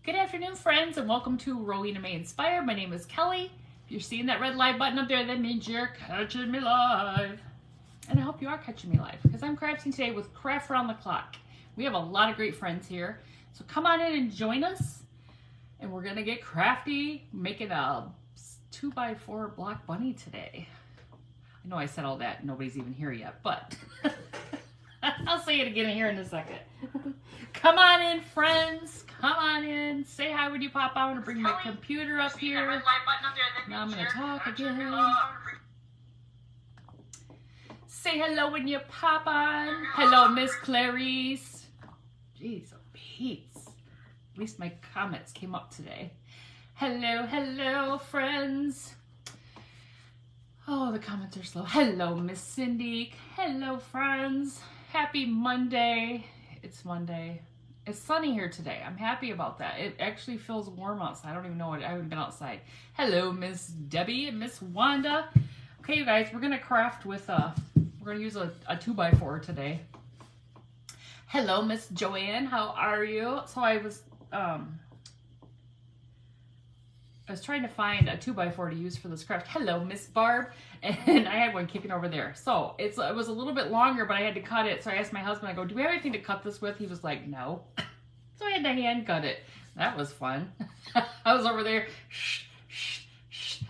Good afternoon, friends, and welcome to Rowena May Inspired. My name is Kelly. If you're seeing that red live button up there, that means you're catching me live. And I hope you are catching me live, because I'm crafting today with Craft Around the Clock. We have a lot of great friends here, so come on in and join us, and we're gonna get crafty, making a 2x4 block bunny today. I know I said all that, nobody's even here yet, but I'll say it again here in a second. Come on in, friends. Come on in. Say hi when you pop out. I'm going to bring my computer up here. Now I'm going to talk again. Say hello when you pop on. Hello, Miss Clarice. Jeez, oh Pete's. At least my comments came up today. Hello, hello, friends. Oh, the comments are slow. Hello, Miss Cindy. Hello, friends. Happy Monday. It's Monday. It's sunny here today. I'm happy about that. It actually feels warm outside. I don't even know what, I haven't been outside. Hello, Miss Debbie and Miss Wanda. Okay, you guys, we're gonna craft with we're gonna use a 2x4 today. Hello, Miss Joanne. How are you? So I was trying to find a 2x4 to use for this craft. Hello, Miss Barb. And I had one kicking over there. So it was a little bit longer, but I had to cut it. So I asked my husband, I go, do we have anything to cut this with? He was like, no. So I had to hand cut it. That was fun. I was over there. Shh, shh, shh.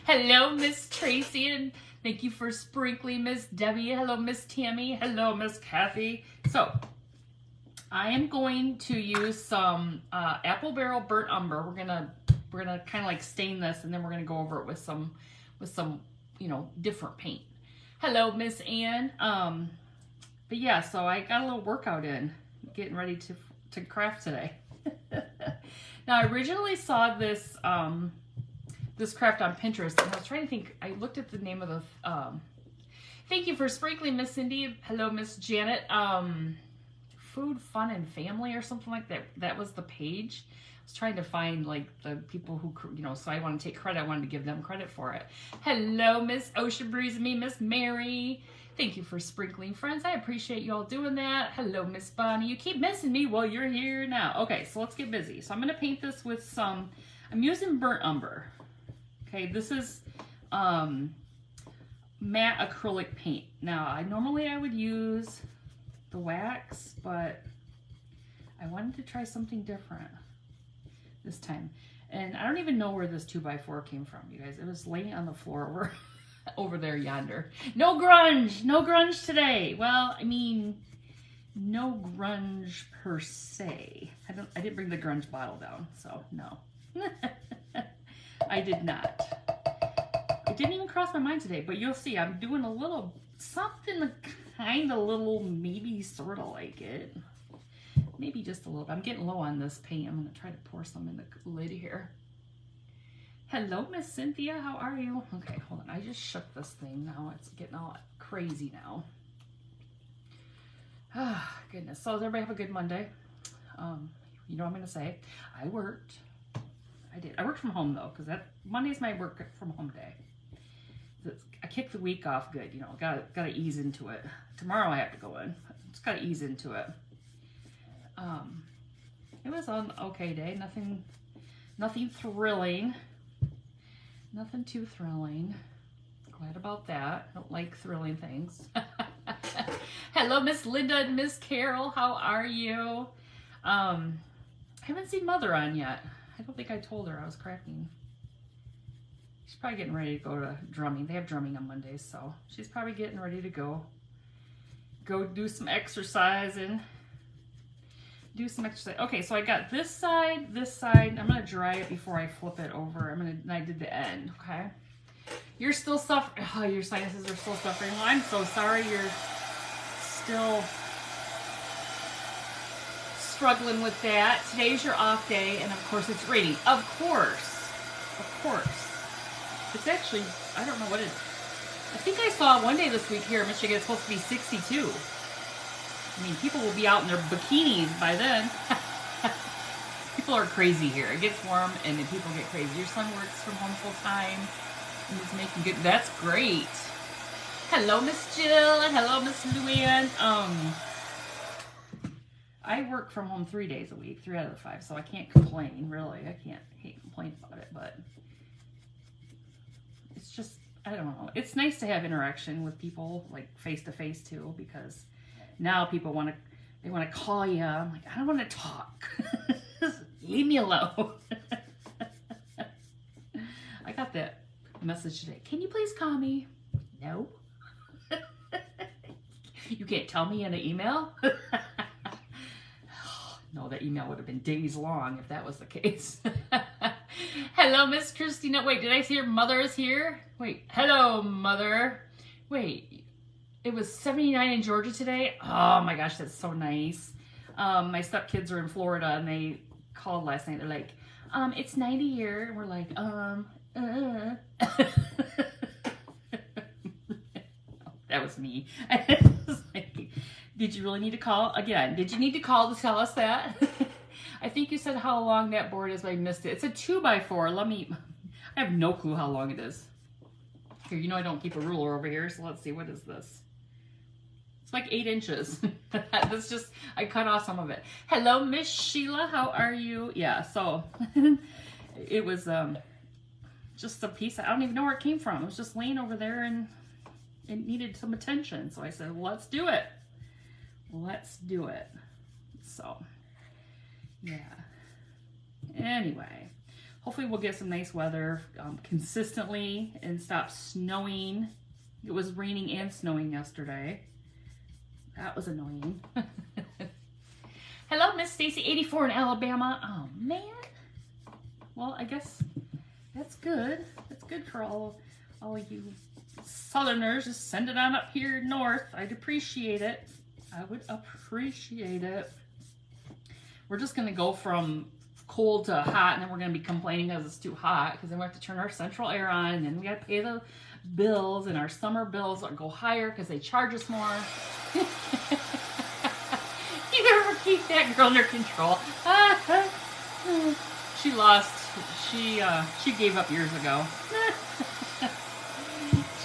Hello, Miss Tracy. And thank you for sprinkling, Miss Debbie. Hello, Miss Tammy. Hello, Miss Kathy. So I am going to use some apple barrel burnt umber. We're gonna kind of like stain this, and then we're gonna go over it with some different paint. Hello, Miss Ann. But yeah, so I got a little workout in, getting ready to craft today. Now I originally saw this this craft on Pinterest, and I was trying to think. I looked at the name of the. Thank you for sprinkling, Miss Cindy. Hello, Miss Janet. Food, Fun, and Family or something like that. That was the page. I was trying to find like the people who, so I want to take credit. I wanted to give them credit for it. Hello, Miss Ocean Breeze and me, Miss Mary. Thank you for sprinkling, friends. I appreciate you all doing that. Hello, Miss Bonnie. You keep missing me. Well, you're here now. Okay, so let's get busy. So I'm going to paint this with some, I'm using burnt umber. Okay, this is matte acrylic paint. Now, normally I would use the wax, but I wanted to try something different this time. And I don't even know where this 2x4 came from, you guys. It was laying on the floor over there yonder. No grunge today. Well, I mean, no grunge per se. I didn't bring the grunge bottle down, so no. I did not. It didn't even cross my mind today, but you'll see I'm doing a little something kind of little, maybe sort of like it. Maybe just a little bit. I'm getting low on this paint. I'm going to try to pour some in the lid here. Hello, Miss Cynthia. How are you? Okay, hold on. I just shook this thing. Now it's getting all crazy now. Ah, goodness. So does everybody have a good Monday? You know what I'm going to say? I worked. I did. I worked from home, though, because Monday's my work from home day. I kicked the week off good, gotta ease into it. Tomorrow I have to go in. Just gotta ease into it. It was an okay day. Nothing thrilling. Nothing too thrilling. Glad about that. Don't like thrilling things. Hello, Miss Linda and Miss Carol. How are you? I haven't seen Mother on yet. I don't think I told her I was crafting. She's probably getting ready to go to drumming. They have drumming on Mondays, so she's probably getting ready to go do some exercise and do some exercise. Okay, so I got this side. I'm gonna dry it before I flip it over. And I did the end. Okay, you're still suffering. Oh, your sinuses are still suffering. Well, I'm so sorry. You're still struggling with that. Today's your off day, and of course it's raining. Of course. It's actually, I don't know what it is. I think I saw one day this week here in Michigan, it's supposed to be 62. I mean, people will be out in their bikinis by then. People are crazy here. It gets warm and then people get crazy. Your son works from home full time and he's making good, that's great. Hello, Miss Jill, and hello, Miss Luann. I work from home 3 days a week, 3 out of the 5, so I can't complain, really. I can't complain about it, but it's just, I don't know. It's nice to have interaction with people, like face to face too, because now people want to call you. I'm like, I don't want to talk. Just leave me alone. I got that message today. Can you please call me? No. You can't tell me in an email? No, that email would have been days long if that was the case. Hello, Miss Christina. Wait, did I see your mother is here? Wait, hello, mother. Wait, it was 79 in Georgia today? Oh my gosh, that's so nice. My stepkids are in Florida and they called last night. They're like, it's 90 here. And we're like, That was me. Was like, did you really need to call? Again, did you need to call to tell us that? I think you said how long that board is, but I missed it. It's a 2x4. I have no clue how long it is. Here, you know I don't keep a ruler over here, so let's see. What is this? It's like 8 inches. That's just, I cut off some of it. Hello, Miss Sheila. How are you? Yeah, so it was just a piece. I don't even know where it came from. It was just laying over there and it needed some attention. So I said, well, let's do it. Let's do it. So, yeah. Anyway, hopefully we'll get some nice weather consistently and stop snowing. It was raining and snowing yesterday. That was annoying. Hello, Miss Stacy, 84 in Alabama. Oh, man. Well, I guess that's good. That's good for all of you Southerners. Just send it on up here north. I'd appreciate it. I would appreciate it. We're just going to go from cold to hot, and then we're going to be complaining because it's too hot, because then we have to turn our central air on, and then we got to pay the bills, and our summer bills go higher because they charge us more. You never keep that girl under control. She lost. She gave up years ago.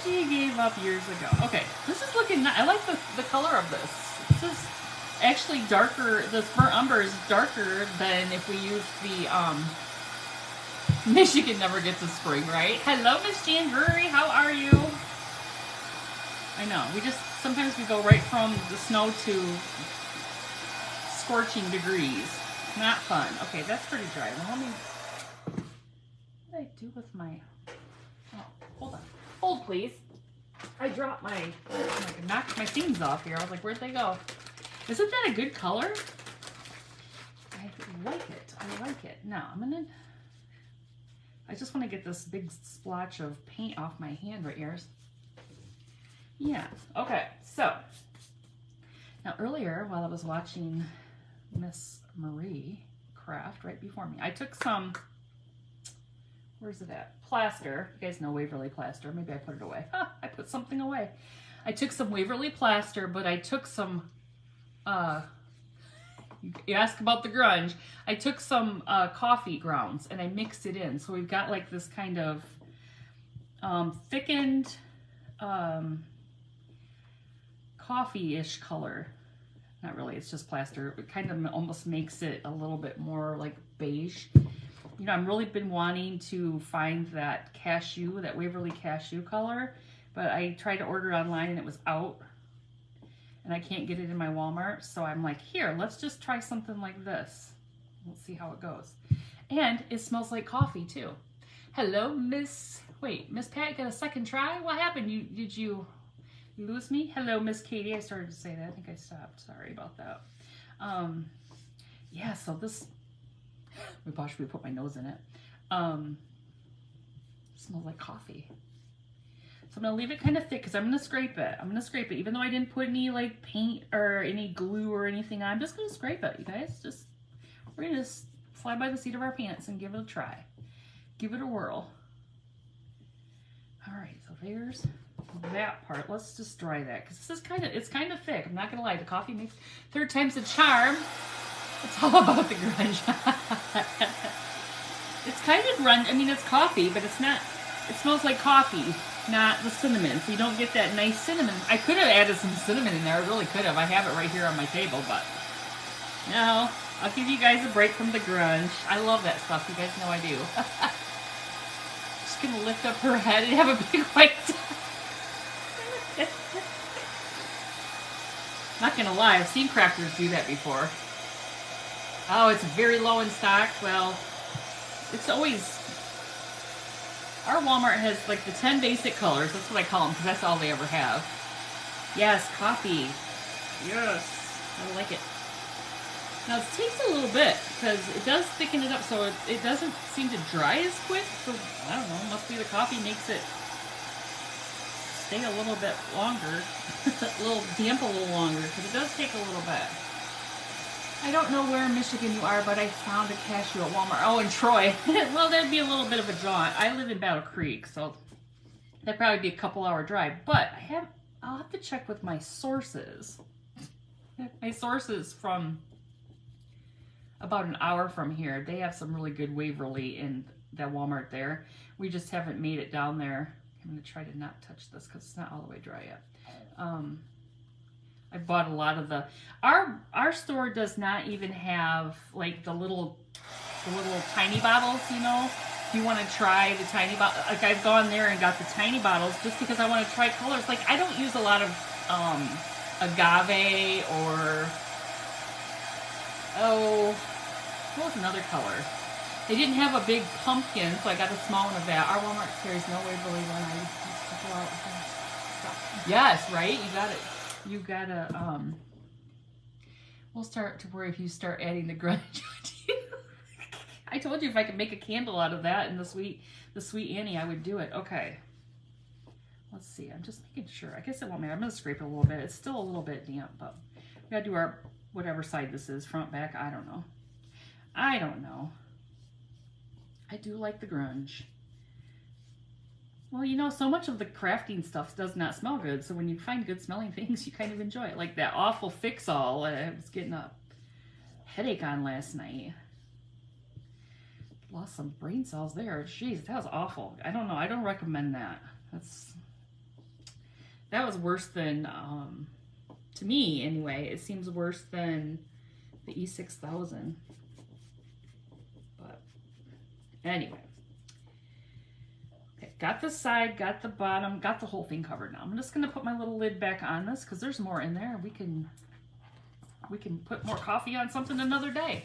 She gave up years ago. Okay, this is looking nice. I like the color of this. This is actually darker. This burnt umber is darker than if we use the Michigan never gets a spring, right? Hello, Miss Jan Drury. How are you? I know. Sometimes we go right from the snow to scorching degrees. Not fun. Okay, that's pretty dry. Now let me. What did I do with my? Oh, hold on. Hold, please. I dropped I knocked my seams off here. I was like, where'd they go? Isn't that a good color? I like it. I like it. Now, I just want to get this big splotch of paint off my hand right here. Yeah. Okay. So, now earlier, while I was watching Miss Marie craft right before me, I took some, where's it at? Plaster. You guys know Waverly plaster. Maybe I put it away. I put something away. I took some Waverly plaster, but I took some, you ask about the grunge. I took some coffee grounds and I mixed it in. So we've got like this kind of thickened coffee-ish color. Not really, it's just plaster. It kind of almost makes it a little bit more like beige. You know, I've really been wanting to find that cashew, that Waverly cashew color, but I tried to order it online and it was out, and I can't get it in my Walmart, so I'm like, here, let's just try something like this. Let's see how it goes. And it smells like coffee, too. Hello, Miss Pat, got a second try? What happened? Did you lose me? Hello, Miss Katie. I started to say that. I think I stopped. Sorry about that. Yeah, so this... Maybe I should put my nose in it. Smells like coffee. So I'm going to leave it kind of thick because I'm going to scrape it. I'm going to scrape it. Even though I didn't put any like paint or any glue or anything on, I'm just going to scrape it, you guys. We're going to just fly by the seat of our pants and give it a try. Give it a whirl. All right, so there's that part. Let's just dry that because this is it's kind of thick. I'm not going to lie. The coffee makes third time's a charm. It's all about the grunge. It's kind of grunge. I mean, it's coffee, but it's not. It smells like coffee, not the cinnamon. So you don't get that nice cinnamon. I could have added some cinnamon in there. I really could have. I have it right here on my table, but No, I'll give you guys a break from the grunge. I love that stuff. You guys know I do. Just gonna lift up her head and have a big white Not gonna lie, I've seen crafters do that before. Oh, it's very low in stock. Well, it's always... Our Walmart has like the 10 basic colors. That's what I call them because that's all they ever have. Yes, coffee. Yes, I like it. Now it takes a little bit because it does thicken it up so it doesn't seem to dry as quick. So, I don't know, must be the coffee makes it stay a little bit longer. A little damp a little longer because it does take a little bit. I don't know where in Michigan you are, but I found a cashew at Walmart. Oh, in Troy. Well, that'd be a little bit of a jaunt. I live in Battle Creek, so that'd probably be a couple-hour drive. But I'll have to check with my sources. My sources from about an hour from here. They have some really good Waverly in that Walmart there. We just haven't made it down there. I'm going to try to not touch this because it's not all the way dry yet. I bought a lot of our store does not even have like the little tiny bottles, you know. If you want to try the tiny bottle, like I've gone there and got the tiny bottles just because I want to try colors. Like I don't use a lot of agave or what was another color? They didn't have a big pumpkin, so I got a small one of that. Our Walmart carries no Waverly one. I used to go out. Yes, right? You got it. You gotta, we'll start to worry if you start adding the grunge on you. I told you if I could make a candle out of that and the sweet Annie, I would do it. Okay. Let's see. I'm just making sure. I guess it won't matter. I'm going to scrape it a little bit. It's still a little bit damp, but we got to do our, whatever side this is, front, back. I don't know. I don't know. I do like the grunge. Well, you know, so much of the crafting stuff does not smell good, so when you find good smelling things, you kind of enjoy it. Like that awful Fix-All I was getting a headache on last night. Lost some brain cells there. Jeez, that was awful. I don't know. I don't recommend that. That was worse than, to me anyway, it seems worse than the E6000. But anyway. Okay, got the side, got the bottom, got the whole thing covered now. I'm just going to put my little lid back on this because there's more in there. We can put more coffee on something another day.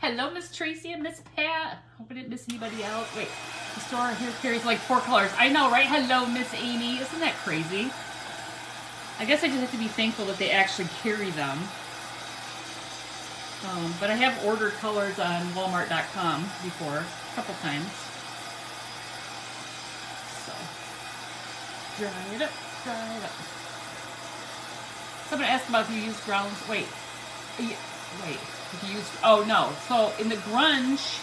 Hello, Miss Tracy and Miss Pat. Hope I didn't miss anybody out. Wait, the store here carries like 4 colors. I know, right? Hello, Miss Amy. Isn't that crazy? I guess I just have to be thankful that they actually carry them. But I have ordered colors on Walmart.com before, a couple times. Dry it up, dry it up. Somebody asked about if you use grounds. Wait. If you use, oh no. So in the grunge,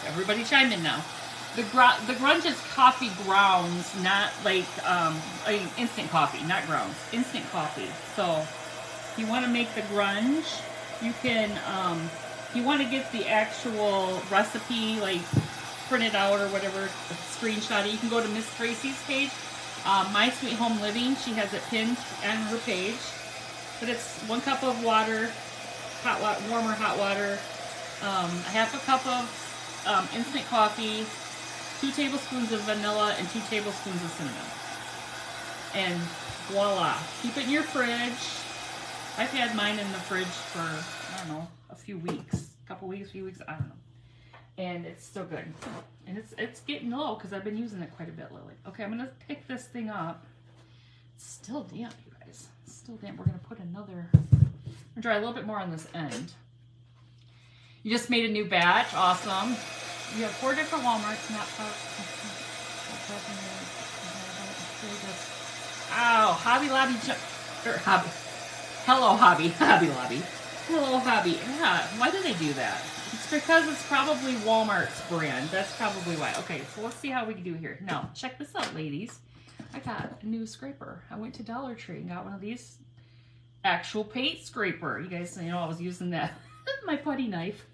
everybody chime in now. The grunge is coffee grounds, not like, instant coffee, not grounds. Instant coffee. So if you want to make the grunge, you can, if you want to get the actual recipe, like, printed out or whatever, screenshot it, you can go to Miss Tracy's page, My Sweet Home Living. She has it pinned on her page. But it's 1 cup of water, warmer hot water, half a cup of instant coffee, 2 tablespoons of vanilla, and 2 tablespoons of cinnamon. And voila. Keep it in your fridge. I've had mine in the fridge for, I don't know, a few weeks. I don't know. And it's still good. And it's getting low because I've been using it quite a bit lately. Okay, I'm going to pick this thing up. It's still damp, you guys. It's still damp. We're going to put another... I'm going to dry a little bit more on this end. You just made a new batch. Awesome. You have 4 different Walmarts. Ow, Hobby Lobby... Hobby. Hello, Hobby. Hobby Lobby. Hello, Hobby. Yeah, why do they do that? It's because it's probably Walmart's brand. That's probably why. Okay, so let's see how we can do here. Now, check this out, ladies. I got a new scraper. I went to Dollar Tree and got one of these actual paint scraper. You guys, you know, I was using that, my putty knife.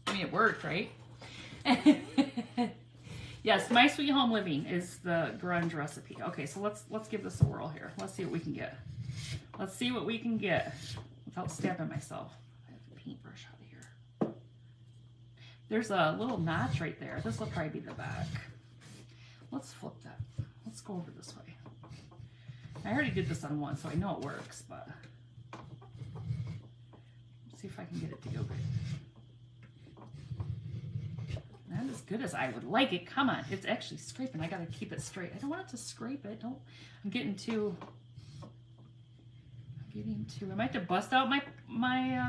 I mean, it worked, right? Yes, My Sweet Home Living is the grunge recipe. Okay, so let's give this a whirl here. Let's see what we can get. Let's without stabbing myself. I have the paintbrush out of here. There's a little notch right there. This will probably be the back. Let's flip that. Let's go over this way. I already did this on one, so I know it works, but let's see if I can get it to go good. Not as good as I would like it. Come on, it's actually scraping. I gotta keep it straight. I don't want it to scrape it. Don't. I'm getting too. I might have to bust out my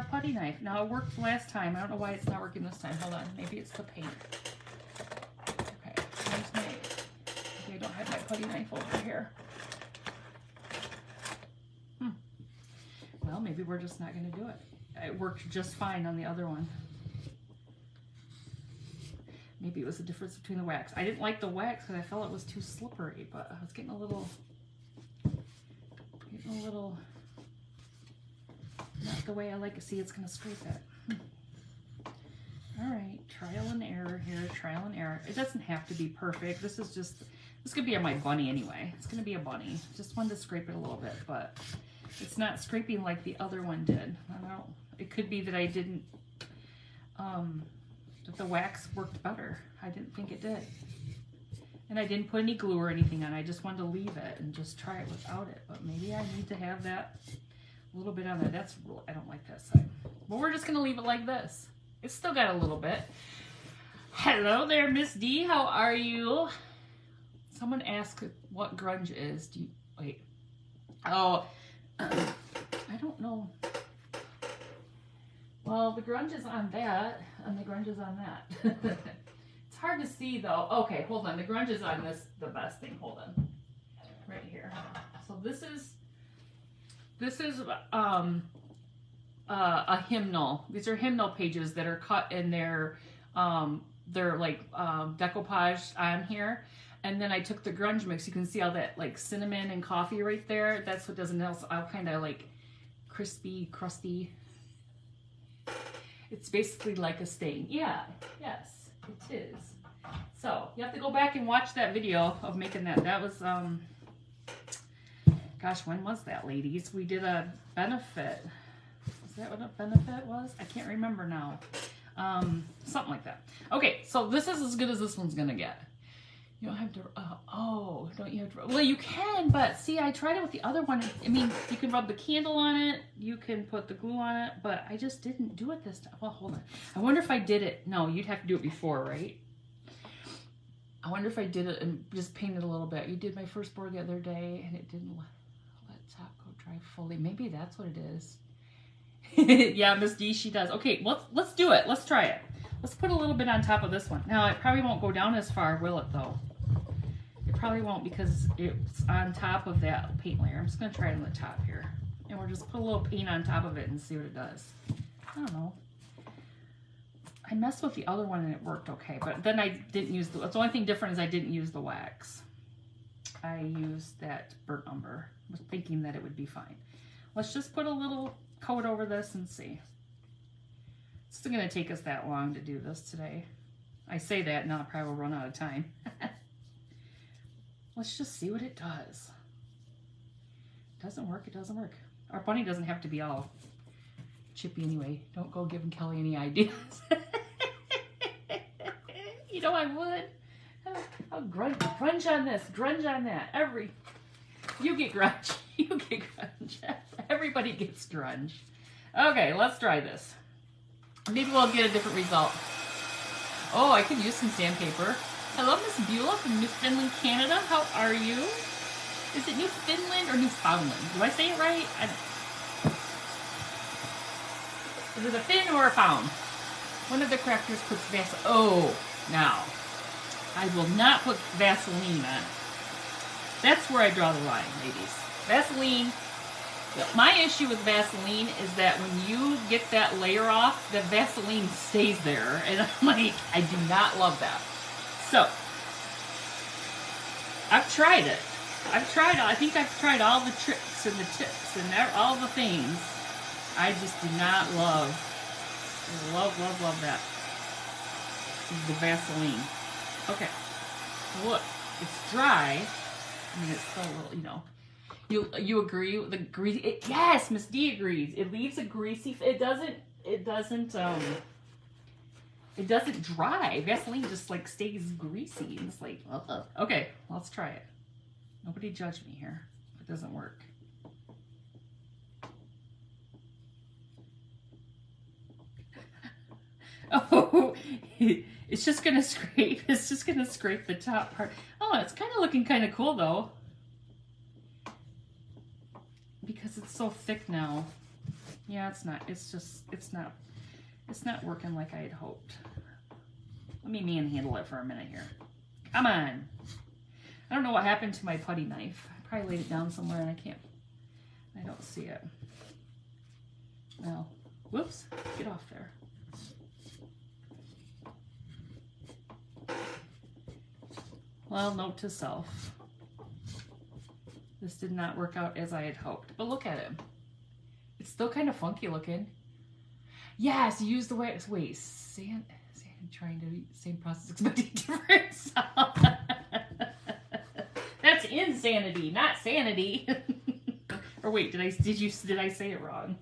putty knife. Now it worked last time. I don't know why it's not working this time. Hold on. Maybe it's the paint. Okay. Maybe I don't have my putty knife over here. Well, maybe we're just not going to do it. It worked just fine on the other one. Maybe it was the difference between the wax. I didn't like the wax because I felt it was too slippery, but I was getting a little not the way I like it. See, it's going to scrape it. All right, trial and error here, trial and error. It doesn't have to be perfect. This could be my bunny anyway. It's going to be a bunny. Just wanted to scrape it a little bit, but it's not scraping like the other one did. I don't know. It could be that I didn't, that the wax worked better. I didn't think it did. And I didn't put any glue or anything on. I just wanted to leave it and just try it without it. But maybe I need to have that a little bit on there. That's real. I don't like that side. But we're just going to leave it like this. It's still got a little bit. Hello there, Miss D. How are you? Someone asked what grunge is. Do you, wait. Oh, I don't know. Well, the grunge is on that, and the grunge is on that. It's hard to see, though. Okay, hold on. The grunge is on this, the best thing. Hold on. Right here. So this is a hymnal. These are hymnal pages that are cut in they're like decoupage on here. And then I took the grunge mix. You can see all that like cinnamon and coffee right there. That's what does it else. I'll kind of like crispy, crusty. It's basically like a stain. Yeah, yes, it is. So you have to go back and watch that video of making that. That was, gosh, when was that, ladies? We did a benefit. Is that what a benefit was? I can't remember now. Something like that. Okay, so this is as good as this one's gonna get. You don't have to, don't you have to, well, you can, but see, I tried it with the other one. I mean, you can rub the candle on it, you can put the glue on it, but I just didn't do it this time. Well, hold on. I wonder if I did it. No, you'd have to do it before, right? I wonder if I did it and just painted a little bit. You did my first board the other day, and it didn't let top go dry fully. Maybe that's what it is. Yeah, Miss D, she does. Okay, let's do it. Let's try it. Let's put a little bit on top of this one. Now, it probably won't go down as far, will it, though? It probably won't because it's on top of that paint layer. I'm just going to try it on the top here. And we'll just put a little paint on top of it and see what it does. I don't know. I messed with the other one and it worked okay. But then I didn't use the only thing different is I didn't use the wax. I used that burnt umber. I was thinking that it would be fine. Let's just put a little coat over this and see. It's still going to take us that long to do this today. I say that, now I probably will run out of time. Let's just see what it does. It doesn't work, it doesn't work. Our bunny doesn't have to be all chippy anyway. Don't go giving Kelly any ideas. You know I would. I'll grunge on this, grunge on that. You get grunge, you get grunge. Everybody gets grunge. Okay, let's try this. Maybe we'll get a different result. Oh, I could use some sandpaper. Hello, Miss Beulah from Newfoundland, Canada. How are you? Is it Newfoundland or Newfoundland? Do I say it right? Is it a fin or a pound? One of the crafters puts Vaseline. Oh, now. I will not put Vaseline on it. That's where I draw the line, ladies. Vaseline. My issue with Vaseline is that when you get that layer off, the Vaseline stays there. And I'm like, I do not love that. So, I've tried it. I think I've tried all the tricks and the tips and all the things. I just do not love that. The Vaseline. Okay. Look, it's dry. I mean, it's still a little, You agree with the greasy? Yes, Miss D agrees. It leaves a greasy. It doesn't dry. Vaseline just like stays greasy. And it's like, okay, let's try it. Nobody judge me here. It doesn't work. Oh, it's just gonna scrape. It's just gonna scrape the top part. Oh, it's kind of looking kind of cool though, because it's so thick now. Yeah, it's not. It's not working like I had hoped. Let me manhandle it for a minute here. Come on. I don't know what happened to my putty knife. I probably laid it down somewhere and I don't see it. Well, whoops, get off there. Well, note to self. This did not work out as I had hoped. But look at it. It's still kind of funky looking. Yes, use the way. Wait, sand trying to same process, expecting different sound. That's insanity, not sanity. Or wait, did I say it wrong?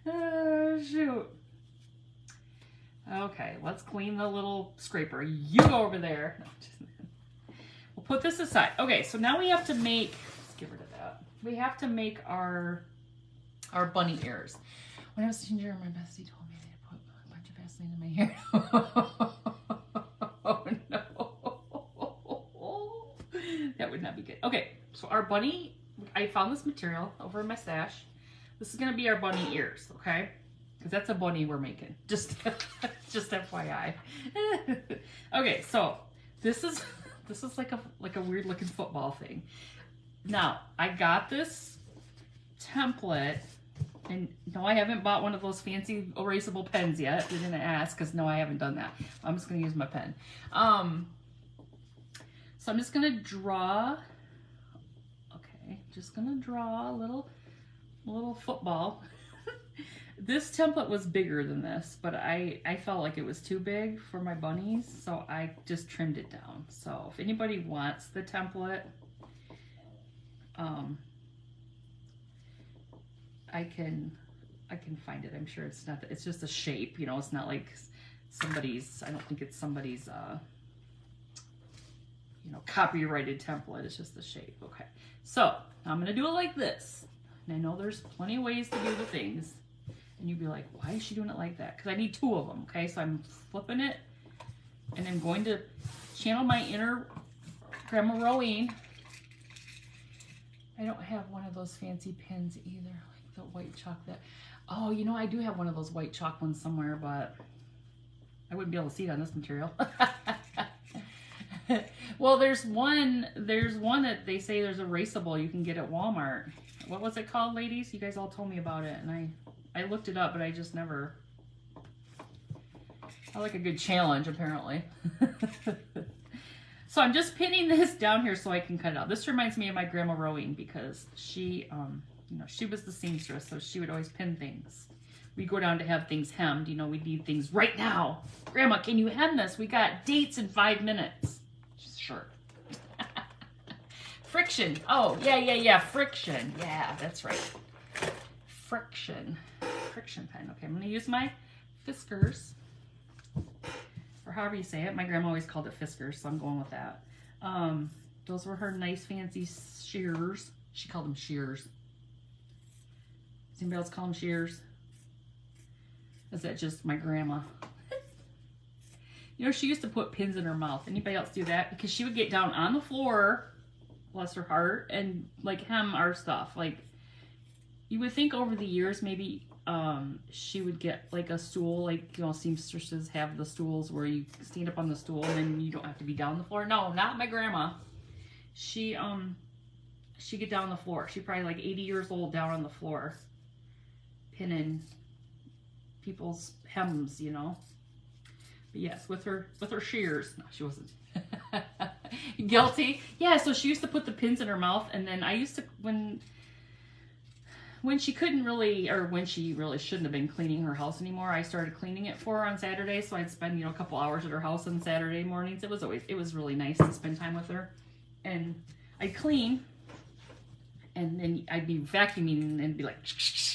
Oh, shoot. Okay, let's clean the little scraper. You go over there. No, we'll put this aside. Okay, so now we have to make, let's get rid of that. We have to make our bunny ears. When I was a teenager, my bestie told me to put a bunch of Vaseline in my hair. Oh no. That would not be good. Okay, so our bunny, I found this material over in my stash. This is gonna be our bunny ears, okay? Because that's a bunny we're making. Just FYI. Okay, so this is like a weird looking football thing. Now, I got this template, and no, I haven't bought one of those fancy erasable pens yet. You didn't ask, because no, I haven't done that. I'm just gonna use my pen. So I'm just gonna draw. Okay, just gonna draw a little football. This template was bigger than this, but I felt like it was too big for my bunnies, so I just trimmed it down. So if anybody wants the template, I can find it. I'm sure it's not, it's just a shape, you know, it's not like somebody's, I don't think it's somebody's, you know, copyrighted template. It's just the shape. Okay. So I'm going to do it like this. And I know there's plenty of ways to do the things. And you'd be like, why is she doing it like that? Because I need two of them. Okay. So I'm flipping it and I'm going to channel my inner Grandma Rowene. I don't have one of those fancy pins either. Like the white chalk that, oh, you know, I do have one of those white chalk ones somewhere, but I wouldn't be able to see it on this material. Well, there's one that they say there's erasable you can get at Walmart. What was it called, ladies? You guys all told me about it, and I looked it up, but I just never. I like a good challenge, apparently. So I'm just pinning this down here so I can cut it out. This reminds me of my Grandma Rowene because she, you know, she was the seamstress, so she would always pin things. We go down to have things hemmed. You know, we need things right now. Grandma, can you hem this? We got dates in 5 minutes. Sure. Friction. Oh, yeah. Friction. Yeah, that's right. Friction. Friction pen. Okay, I'm going to use my Fiskars. Or however you say it. My grandma always called it Fiskars, so I'm going with that. Those were her nice fancy shears. She called them shears. Does anybody else call them shears? Is that just my grandma? You know, she used to put pins in her mouth. Anybody else do that? Because she would get down on the floor, bless her heart, and like hem our stuff. Like, you would think over the years maybe she would get like a stool, like, you know, seamstresses have the stools where you stand up on the stool and then you don't have to be down the floor. No, not my grandma. She get down on the floor. She probably like 80 years old down on the floor, pinning people's hems, you know. But yes, with her shears. No, she wasn't. Guilty. Yeah, so she used to put the pins in her mouth, and then I used to, when she couldn't really, or when she really shouldn't have been cleaning her house anymore, I started cleaning it for her on Saturdays, so I'd spend, you know, a couple hours at her house on Saturday mornings. It was really nice to spend time with her. And I'd clean, and then I'd be vacuuming and be like,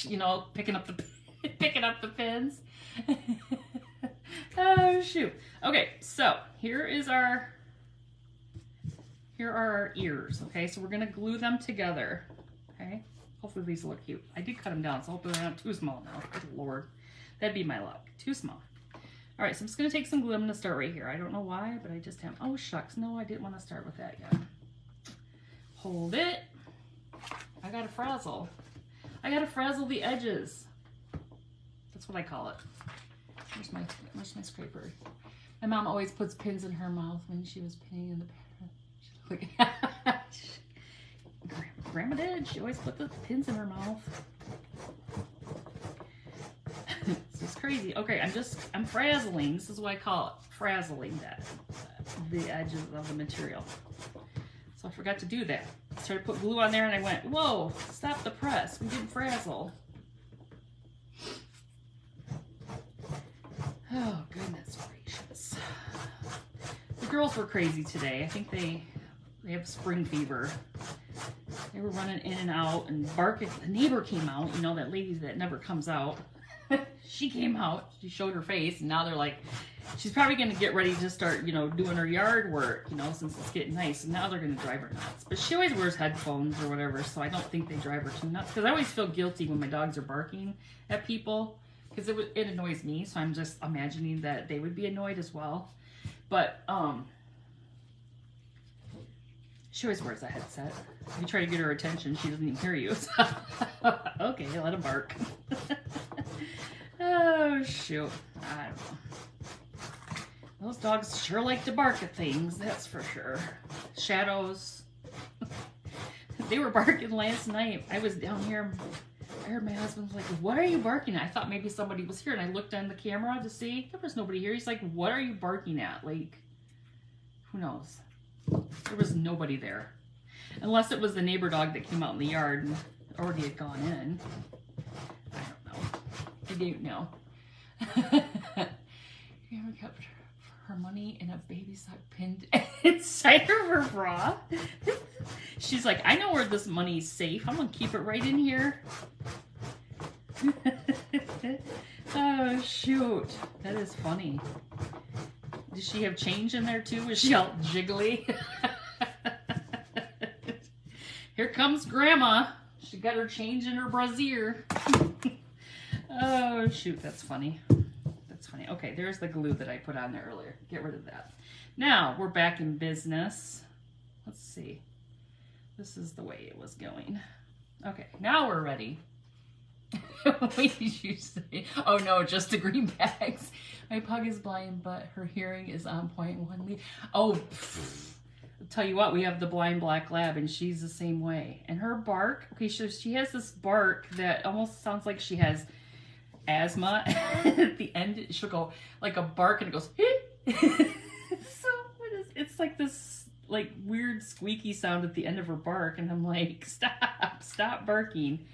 you know, picking up the pins. Oh shoot. Okay, so here are our ears. Okay, so we're gonna glue them together. Okay, hopefully these look cute. I did cut them down, so hopefully they're not too small now. Good Lord, that'd be my luck. Too small. All right, so I'm just gonna take some glue. I'm gonna start right here. I don't know why, but I just have. Oh shucks, no, I didn't want to start with that yet. Hold it. I gotta frazzle. I gotta frazzle the edges. That's what I call it. Where's my scraper? My mom always puts pins in her mouth when she was pinning in the pattern. Grandma did. She always put the pins in her mouth. This is crazy. Okay, I'm frazzling. This is what I call it. Frazzling the edges of the material. So I forgot to do that. I started to put glue on there and I went, whoa, stop the press. We didn't frazzle. Oh, goodness gracious. The girls were crazy today. I think they have spring fever. They were running in and out and barking. The neighbor came out, you know, that lady that never comes out. She came out, she showed her face, and now they're like, she's probably going to get ready to start, you know, doing her yard work, you know, since it's getting nice. And now they're going to drive her nuts. But she always wears headphones or whatever, so I don't think they drive her too nuts. Because I always feel guilty when my dogs are barking at people. Because it annoys me, so I'm just imagining that they would be annoyed as well. But, she always wears a headset. If you try to get her attention, she doesn't even hear you. So okay, let him bark. Oh, shoot. I don't know. Those dogs sure like to bark at things, that's for sure. Shadows. They were barking last night. I was down here. I heard my husband was like, what are you barking at? I thought maybe somebody was here, and I looked on the camera to see. There was nobody here. He's like, what are you barking at? Like, who knows? There was nobody there. Unless it was the neighbor dog that came out in the yard and already had gone in. I don't know. I don't know. You ever kept her money in a baby sock pinned inside of her bra? She's like, I know where this money's safe. I'm going to keep it right in here. Oh, shoot. That is funny. Does she have change in there too? Is she all jiggly? Here comes Grandma. She got her change in her brassiere. Oh, shoot. That's funny. That's funny. Okay, there's the glue that I put on there earlier. Get rid of that. Now, we're back in business. Let's see. This is the way it was going. Okay, now we're ready. What did you say? Oh no, just the green bags. My pug is blind, but her hearing is on point. Oh, I'll tell you what, we have the blind black lab, and she's the same way. And her bark, okay, she has this bark that almost sounds like she has asthma. At the end, she'll go like a bark, and it goes. So it's like this like weird squeaky sound at the end of her bark, and I'm like, stop barking.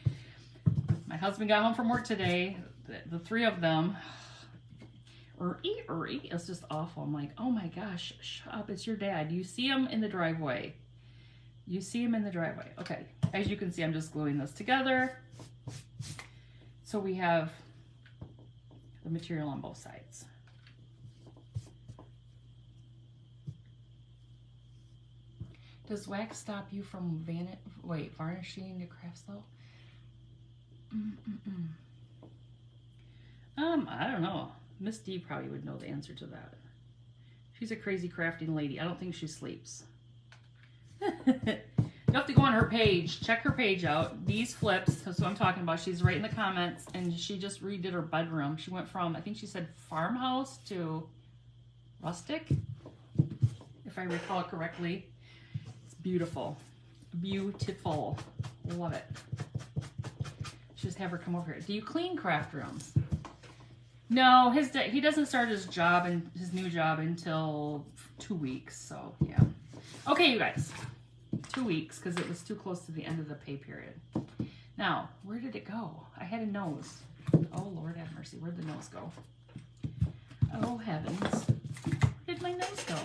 My husband got home from work today. The three of them. It's just awful. I'm like, oh my gosh, shut up. It's your dad. You see him in the driveway. You see him in the driveway. Okay. As you can see, I'm just gluing this together. So we have the material on both sides. Does wax stop you from varnishing your crafts though? I don't know. Miss D probably would know the answer to that. She's a crazy crafting lady. I don't think she sleeps. You have to go on her page. Check her page out. These flips, that's what I'm talking about. She's right in the comments, and she just redid her bedroom. She went from, I think she said farmhouse to rustic, if I recall correctly. It's beautiful. Beautiful. Love it. Just have her come over here. Do you clean craft rooms? No, he doesn't start his new job until 2 weeks. So yeah. Okay, you guys, 2 weeks because it was too close to the end of the pay period. Now, where did it go? I had a nose. Oh Lord have mercy. Where'd the nose go? Oh heavens. Where did my nose go?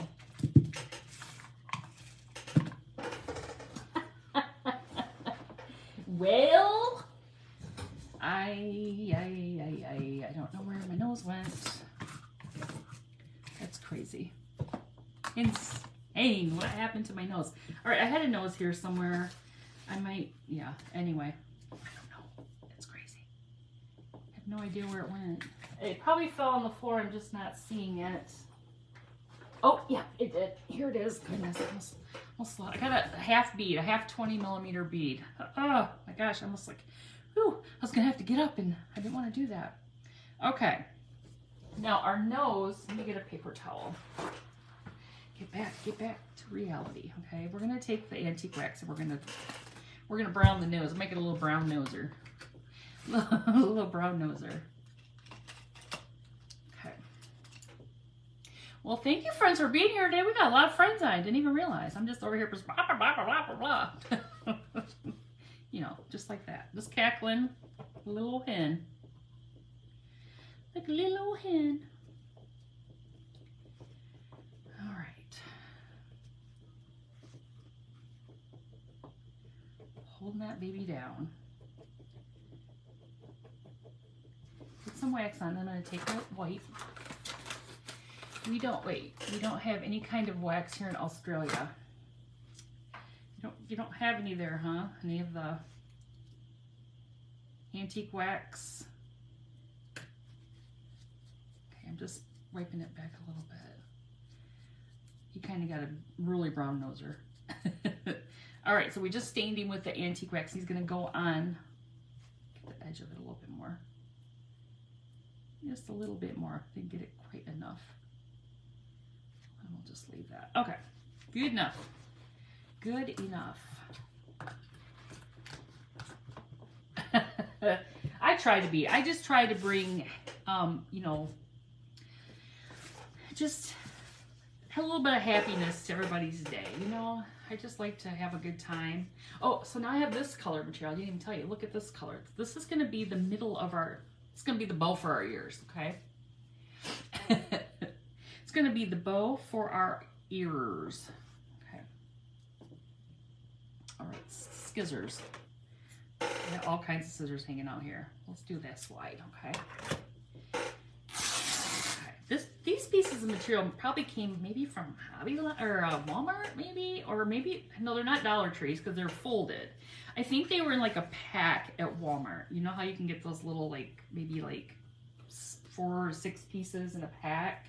Well, I don't know where my nose went. That's crazy. Insane. What happened to my nose? All right, I had a nose here somewhere. I might, yeah, anyway. I don't know. That's crazy. I have no idea where it went. It probably fell on the floor. I'm just not seeing it. Oh, yeah, it did. Here it is. Goodness, almost I got a half bead, a half 20mm bead. Oh, my gosh, I almost like, whew, I was going to have to get up, and I didn't want to do that. Okay. Now, our nose, let me get a paper towel. Get back to reality, okay? We're going to take the antique wax, and we're going to brown the nose, make it a little brown noser. A little brown noser. Okay. Well, thank you, friends, for being here today. We got a lot of friends on. I didn't even realize. I'm just over here just blah, blah, blah, blah, blah, blah. You know, just like that. Just cackling. A little hen. Like a little hen. All right. Holding that baby down. Put some wax on, then I'm going to take a wipe. We don't have any kind of wax here in Australia. You don't have any there, huh? Any of the antique wax? Okay, I'm just wiping it back a little bit. He kind of got a really brown noser. All right, so we just stained him with the antique wax. He's going to go on, get the edge of it a little bit more. Just a little bit more. Didn't get it quite enough. And we'll just leave that. Okay, good enough. Good enough. I just try to bring, you know, just a little bit of happiness to everybody's day, you know. I just like to have a good time. Oh, so now I have this color material. I didn't even tell you. Look at this color. This is going to be the middle of our, it's going to be the bow for our ears, okay? It's going to be the bow for our ears. Okay. All right, scissors. We have all kinds of scissors hanging out here. Let's do this wide, okay? These pieces of material probably came maybe from Hobby or Walmart, maybe, or maybe, no, they're not Dollar Trees because they're folded. I think they were in like a pack at Walmart. You know how you can get those little, like, maybe like 4 or 6 pieces in a pack?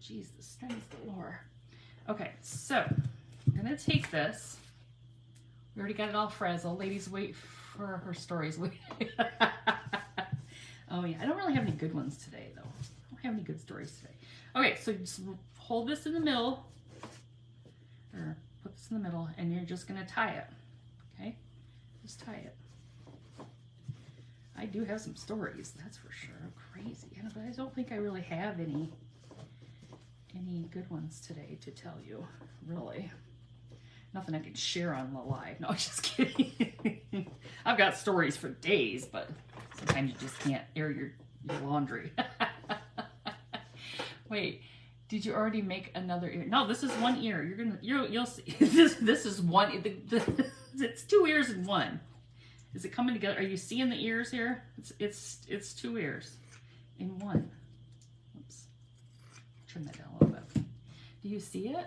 Jeez, the strings galore. Okay, so I'm gonna take this. We already got it all frazzled. Ladies, wait for her stories. Oh yeah, I don't really have any good ones today though. Have any good stories today. Okay, so just hold this in the middle, or put this in the middle, and you're just going to tie it. Okay, just tie it. I do have some stories, that's for sure. Crazy, but I don't think I really have any good ones today to tell you, really. Nothing I can share on the live. No, just kidding. I've got stories for days, but sometimes you just can't air your laundry. Wait, did you already make another ear? No, this is one ear. You'll see. This is one. It's 2 ears in one. Is it coming together? Are you seeing the ears here? It's 2 ears in one. Oops. Trim that down a little bit. Do you see it?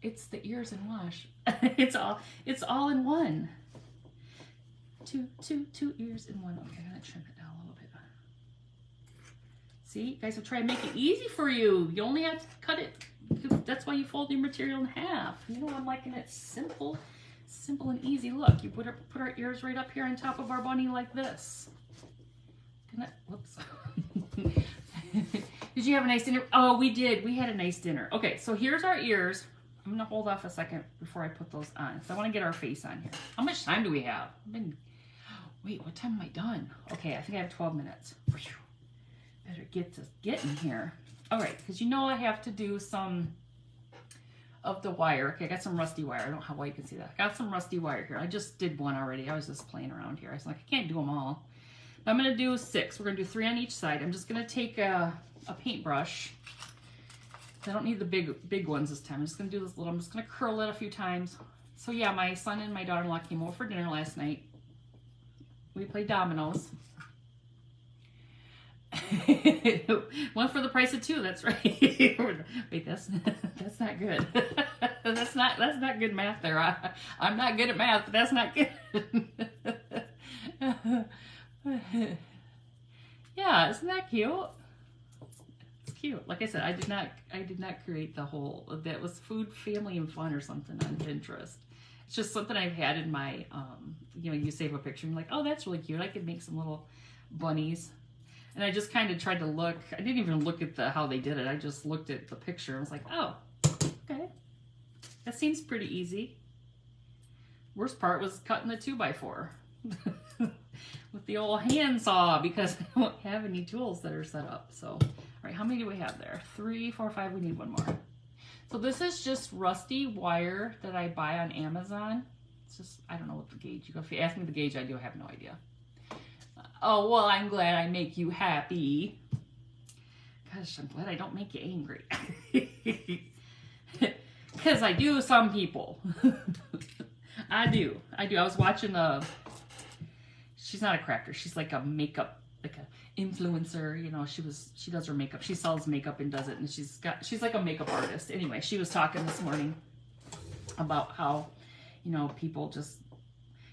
It's the ears in wash. It's all in one. Two ears in one. Okay, I'm gonna trim it down a little bit. See, guys, I'll try to make it easy for you. You only have to cut it. That's why you fold your material in half. You know, I'm liking it simple and easy. Look, you put our ears right up here on top of our bunny like this. Whoops. Did you have a nice dinner? Oh, we did. We had a nice dinner. Okay, so here's our ears. I'm going to hold off a second before I put those on. So I want to get our face on here. How much time do we have? Wait, what time am I done? Okay, I think I have 12 minutes. Better get in here. All right, because you know I have to do some of the wire. Okay, I got some rusty wire. I don't know how well you can see that. I got some rusty wire here. I just did one already. I was just playing around here. I was like, I can't do them all. But I'm going to do 6. We're going to do 3 on each side. I'm just going to take a paintbrush. I don't need the big ones this time. I'm just going to do this little. I'm just going to curl it a few times. So yeah, my son and my daughter-in-law came over for dinner last night. We played dominoes. One for the price of two. That's right. Wait, that's not good. That's not good math there. I'm not good at math, but that's not good. Yeah, isn't that cute? It's cute. Like I said, I did not create the whole. That was Food, Family, and Fun or something on Pinterest. It's just something I've had in my, you know, you save a picture and you're like, oh, that's really cute. I could make some little bunnies. And I just kind of tried to look. I didn't even look at how they did it. I just looked at the picture and was like, oh, okay. That seems pretty easy. Worst part was cutting the 2x4 with the old handsaw because I don't have any tools that are set up. So, all right, how many do we have there? 3, 4, 5. We need one more. So this is just rusty wire that I buy on Amazon. It's just, I don't know what the gauge. If you ask me the gauge, I do have no idea. Oh, well, I'm glad I make you happy. Gosh, I'm glad I don't make you angry. Because I do some people. I do. I was watching she's not a crafter. She's like a makeup, like a influencer. You know, she does her makeup. She sells makeup and does it. And she's like a makeup artist. Anyway, she was talking this morning about how, you know, people just,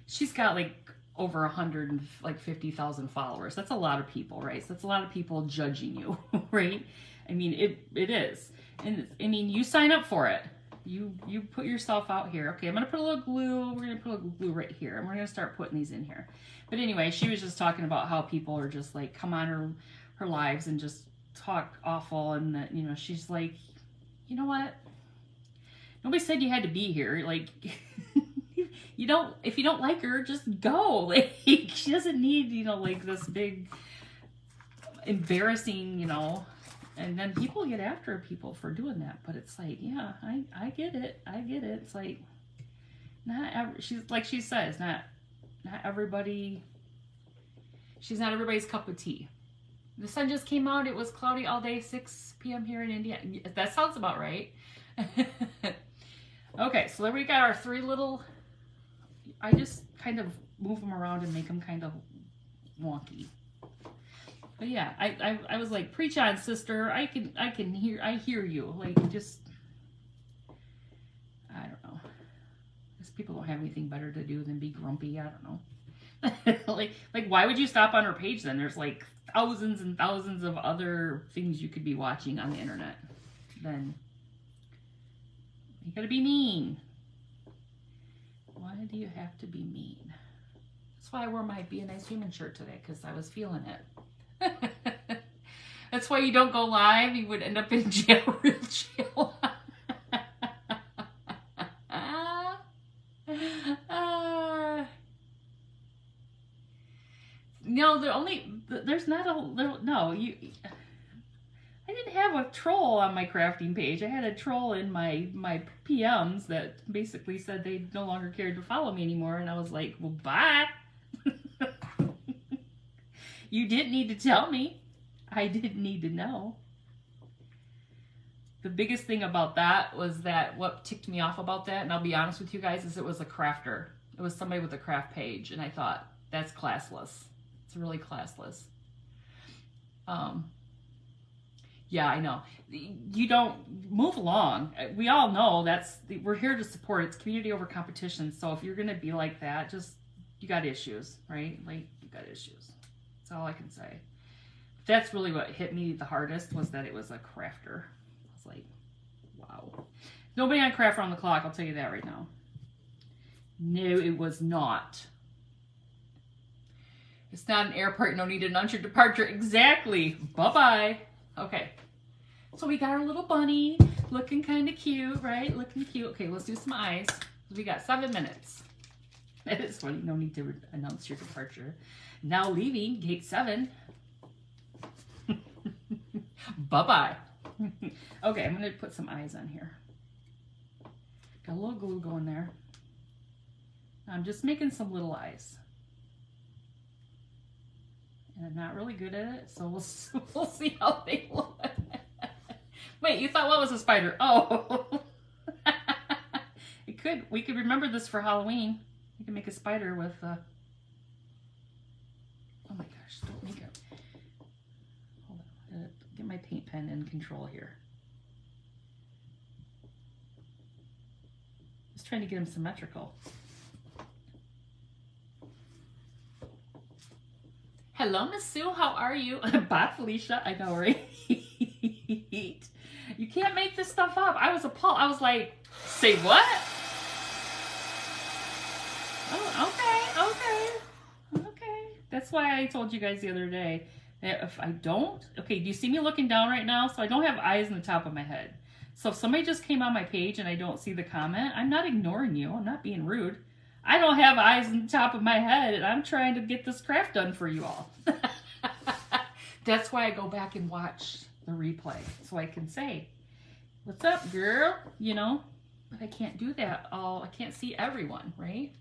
she's got like over 150,000 followers. That's a lot of people, right? So that's a lot of people judging you, right? I mean, it is. And I mean, you sign up for it. You put yourself out here. Okay, I'm going to put a little glue. We're going to put a little glue right here. And we're going to start putting these in here. But anyway, she was just talking about how people are just like, come on her lives and just talk awful. And that, you know, she's like, you know what? Nobody said you had to be here. Like, if you don't like her, just go. Like, she doesn't need, you know, like this big embarrassing, you know, and then people get after people for doing that. But it's like, yeah, I get it. I get it. It's like, she's like she says, not everybody, she's not everybody's cup of tea. The sun just came out. It was cloudy all day, 6 p.m. here in India. That sounds about right. Okay, so there we got our 3 little, I just kind of move them around and make them kind of wonky. But yeah, I was like, preach on, sister. I hear you. Like, just, I don't know. Because people don't have anything better to do than be grumpy. I don't know. like why would you stop on her page then? There's like thousands and thousands of other things you could be watching on the internet. Then you gotta be mean. Why do you have to be mean? That's why I wore my Be a Nice Human shirt today, because I was feeling it. That's why you don't go live. You would end up in jail, real jail. No, there's not a, no, I didn't have a troll on my crafting page. I had a troll in my PMs that basically said they no longer cared to follow me anymore. And I was like, well, bye. You didn't need to tell me. I didn't need to know. The biggest thing about that was that what ticked me off about that, and I'll be honest with you guys, is it was a crafter. It was somebody with a craft page. And I thought, that's classless. It's really classless. Yeah, I know. You don't move along. We all know we're here to support. It's community over competition. So if you're going to be like that, just, you got issues, right? Like, you got issues. That's all I can say. That's really what hit me the hardest, was that it was a crafter. I was like, wow. Nobody on Craft Around the Clock, I'll tell you that right now. No, it was not. It's not an airport. No need to announce your departure. Exactly. Bye-bye. Okay. So we got our little bunny looking kind of cute, right? Looking cute. Okay, let's do some eyes. We got 7 minutes. That is funny. No need to announce your departure. Now leaving, gate 7. Bye-bye. Okay, I'm going to put some eyes on here. Got a little glue going there. I'm just making some little eyes. And I'm not really good at it, so we'll see how they look. Wait, you thought what was a spider? Oh. It we could remember this for Halloween. We can make a spider with, oh my gosh, don't make it. Hold on, get my paint pen in control here. Just trying to get them symmetrical. Hello, Miss Sue. How are you? Bye, Felicia. I know, right? You can't make this stuff up. I was appalled. I was like, say what? Oh, okay. That's why I told you guys the other day that if I don't, okay, do you see me looking down right now? So I don't have eyes in the top of my head. So if somebody just came on my page and I don't see the comment, I'm not ignoring you. I'm not being rude. I don't have eyes in the top of my head, and I'm trying to get this craft done for you all. That's why I go back and watch the replay, so I can say, what's up, girl? You know, but I can't do that all. I can't see everyone, right?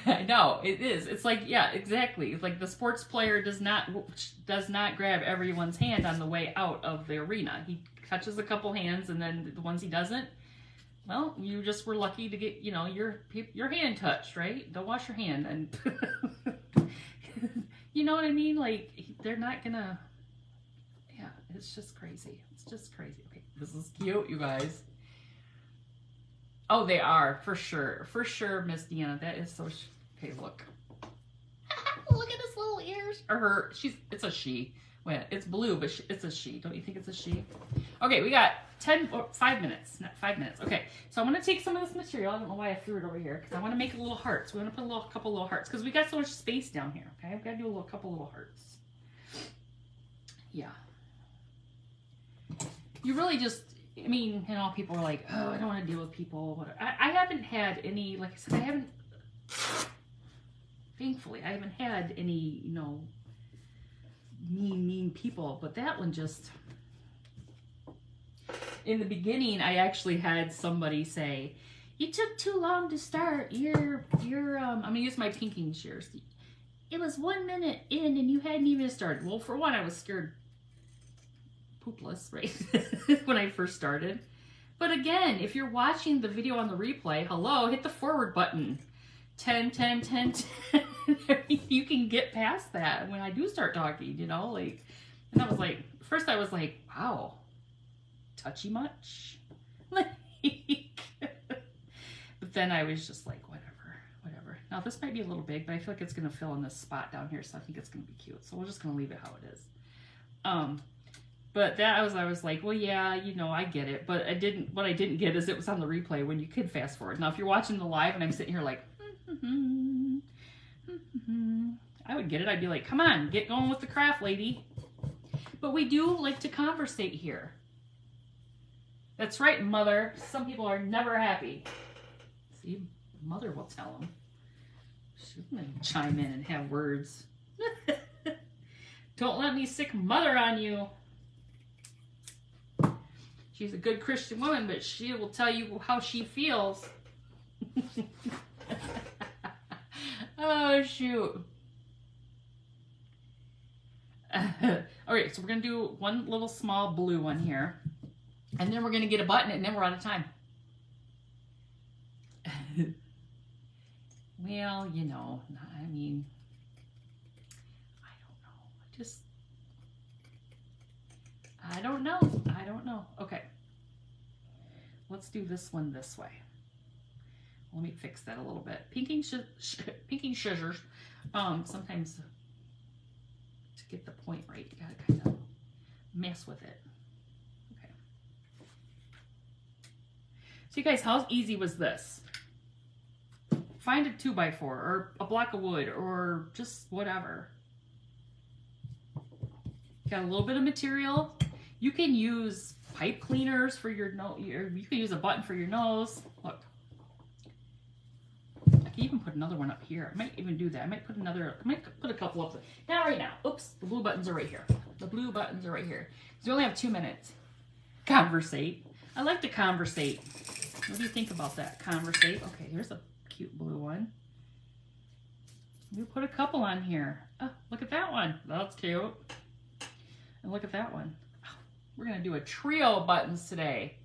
I know, it is. It's like, yeah, exactly. It's like the sports player does not grab everyone's hand on the way out of the arena. He touches a couple hands, and then the ones he doesn't, well, you just were lucky to get, you know, your hand touched, right? Don't wash your hand. And you know what I mean? Like, they're not gonna, yeah, it's just crazy. It's just crazy. Okay, this is cute, you guys. Oh, they are, for sure. For sure, Miss Deanna. That is so, okay, look. Look at his little ears. Or her, it's a she. Wait, it's blue, but it's a she. Don't you think it's a she? Okay, we got 5 minutes. Not 5 minutes. Okay, so I'm going to take some of this material. I don't know why I threw it over here, because I want to make a little hearts. We want to put a couple little hearts, because we got so much space down here, okay? I've got to do couple little hearts. Yeah. You really just, I mean, you know, people are like, oh, I don't want to deal with people. Whatever. I haven't had any, like I said, thankfully, I haven't had any, you know, mean people, but that one just, in the beginning, I actually had somebody say, you took too long to start. I'm gonna use my pinking shears. It was 1 minute in and you hadn't even started. Well, for one, I was scared poopless, right? When I first started. But again, if you're watching the video on the replay, hello, hit the forward button. 10, 10, 10, 10. You can get past that when I do start talking, you know, like, and I was like, first I was like, wow, touchy much? But then I was just like, whatever. Now this might be a little big, but I feel like it's going to fill in this spot down here, so I think it's going to be cute. So we're just going to leave it how it is. But I was like, well, yeah, you know, I get it. But what I didn't get is it was on the replay when you could fast forward. Now, if you're watching the live and I'm sitting here like, I would get it. I'd be like, come on, get going with the craft, lady. But we do like to conversate here. That's right, mother. Some people are never happy. See, mother will tell them. She's going to chime in and have words. Don't let me sick mother on you. She's a good Christian woman, but she will tell you how she feels. Oh, shoot. Alright, so we're going to do one little small blue one here. And then we're going to get a button, and then we're out of time. Well, you know, I mean, I don't know. Okay. Let's do this one this way. Let me fix that a little bit. Pinking scissors. Sometimes to get the point right, you gotta kind of mess with it. Okay. So you guys, how easy was this? Find a 2x4 or a block of wood or just whatever. Got a little bit of material. You can use pipe cleaners for your nose. You can use a button for your nose. Look. I can even put another one up here. I might even do that. I might put a couple up there. Not right now. Oops, the blue buttons are right here. The blue buttons are right here. So we only have 2 minutes. Conversate. I like to conversate. What do you think about that? Conversate. Okay, here's a cute blue one. We put a couple on here. Oh, look at that one. That's cute. And look at that one. We're going to do a trio of buttons today.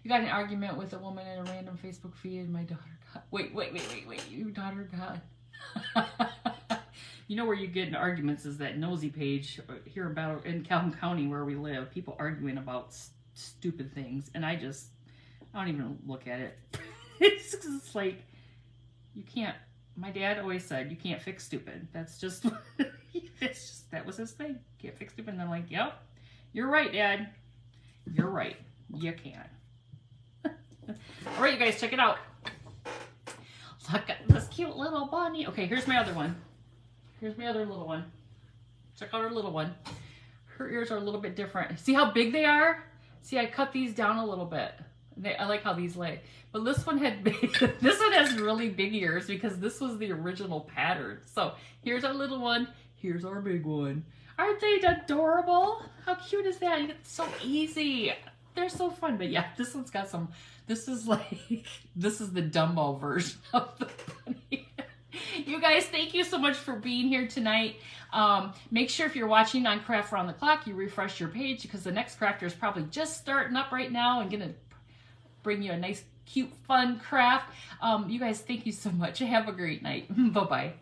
You got in an argument with a woman in a random Facebook feed and my daughter got... Wait. Your daughter got... You know where you get in arguments is that nosy page here about in Calhoun County where we live. People arguing about stupid things. And I don't even look at it. It's like, you can't... My dad always said, you can't fix stupid. That's just... that was his thing. Can't fix stupid. And I'm like, yep, you're right, Dad. You're right. You can't. All right, you guys, check it out. Look at this cute little bunny. Okay, here's my other one. Here's my other little one. Check out her little one. Her ears are a little bit different. See how big they are? See, I cut these down a little bit. I like how these lay. But this one had big, this one has really big ears because this was the original pattern. So here's our little one. Here's our big one. Aren't they adorable? How cute is that? It's so easy. They're so fun. But yeah, this one's got some, this is like, this is the Dumbo version of the bunny. You guys, thank you so much for being here tonight. Make sure if you're watching on Craft Around the Clock, you refresh your page because the next crafter is probably just starting up right now and gonna bring you a nice, cute, fun craft. You guys, thank you so much. Have a great night. Bye-bye.